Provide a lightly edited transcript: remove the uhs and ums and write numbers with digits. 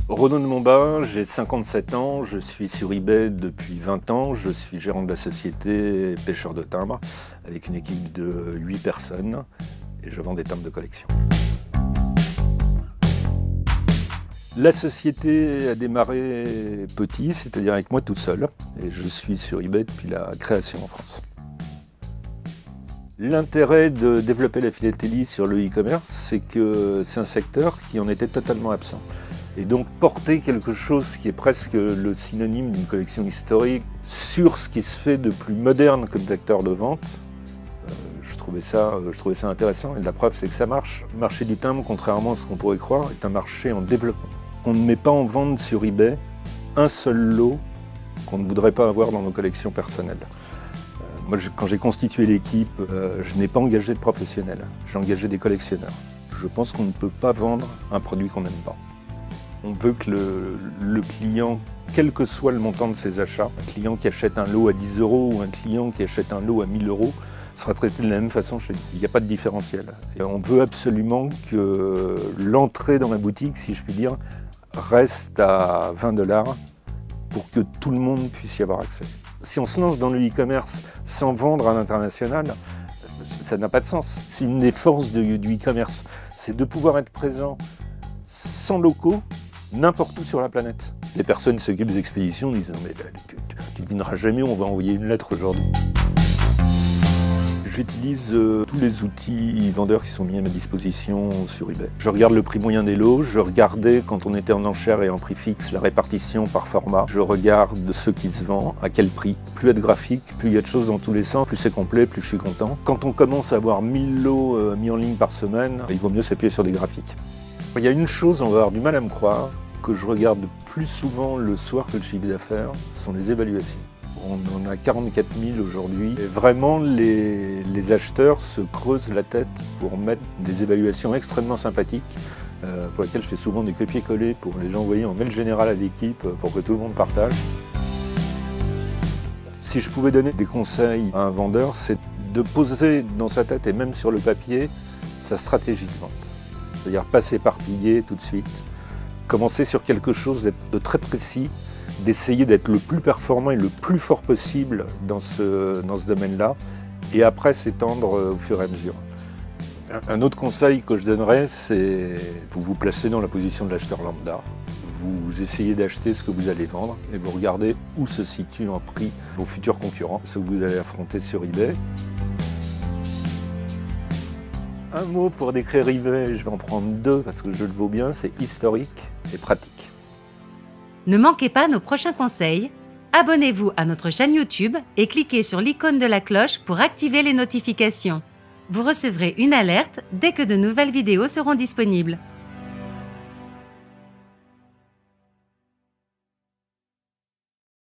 Renaud de Montbas, j'ai 57 ans, je suis sur eBay depuis 20 ans, je suis gérant de la société Pêcheur de Timbres avec une équipe de 8 personnes et je vends des timbres de collection. La société a démarré petit, c'est-à-dire avec moi tout seul, et je suis sur eBay depuis la création en France. L'intérêt de développer la philatélie sur le e-commerce, c'est que c'est un secteur qui en était totalement absent. Et donc porter quelque chose qui est presque le synonyme d'une collection historique sur ce qui se fait de plus moderne comme vecteur de vente, je trouvais ça intéressant. Et la preuve, c'est que ça marche. Le marché du timbre, contrairement à ce qu'on pourrait croire, est un marché en développement. On ne met pas en vente sur eBay un seul lot qu'on ne voudrait pas avoir dans nos collections personnelles. Moi, quand j'ai constitué l'équipe, je n'ai pas engagé de professionnels, j'ai engagé des collectionneurs. Je pense qu'on ne peut pas vendre un produit qu'on n'aime pas. On veut que le client, quel que soit le montant de ses achats, un client qui achète un lot à 10 € ou un client qui achète un lot à 1000 € sera traité de la même façon chez nous. Il n'y a pas de différentiel. Et on veut absolument que l'entrée dans la boutique, si je puis dire, reste à 20 $ pour que tout le monde puisse y avoir accès. Si on se lance dans le e-commerce sans vendre à l'international, ça n'a pas de sens. C'est une des forces du e-commerce, c'est de pouvoir être présent sans locaux, n'importe où sur la planète. Les personnes qui s'occupent des expéditions disent « mais tu ne devineras jamais, on va envoyer une lettre aujourd'hui ». J'utilise tous les outils vendeurs qui sont mis à ma disposition sur eBay. Je regarde le prix moyen des lots, je regardais quand on était en enchère et en prix fixe la répartition par format. Je regarde ce qui se vend, à quel prix. Plus il y a de graphiques, plus il y a de choses dans tous les sens, plus c'est complet, plus je suis content. Quand on commence à avoir 1000 lots mis en ligne par semaine, il vaut mieux s'appuyer sur des graphiques. Il y a une chose, on va avoir du mal à me croire, que je regarde plus souvent le soir que le chiffre d'affaires, ce sont les évaluations. On en a 44 000 aujourd'hui. Et vraiment, les acheteurs se creusent la tête pour mettre des évaluations extrêmement sympathiques, pour lesquelles je fais souvent des copier-coller pour les envoyer en mail général à l'équipe pour que tout le monde partage. Si je pouvais donner des conseils à un vendeur, c'est de poser dans sa tête et même sur le papier sa stratégie de vente. C'est-à-dire pas s'éparpiller tout de suite, commencer sur quelque chose de très précis, d'essayer d'être le plus performant et le plus fort possible dans ce domaine-là, et après s'étendre au fur et à mesure. Un autre conseil que je donnerais, c'est vous vous placez dans la position de l'acheteur lambda, vous essayez d'acheter ce que vous allez vendre, et vous regardez où se situent en prix vos futurs concurrents, ceux que vous allez affronter sur eBay. Un mot pour décrire eBay, je vais en prendre deux parce que je le vaux bien, c'est historique et pratique. Ne manquez pas nos prochains conseils, abonnez-vous à notre chaîne YouTube et cliquez sur l'icône de la cloche pour activer les notifications. Vous recevrez une alerte dès que de nouvelles vidéos seront disponibles.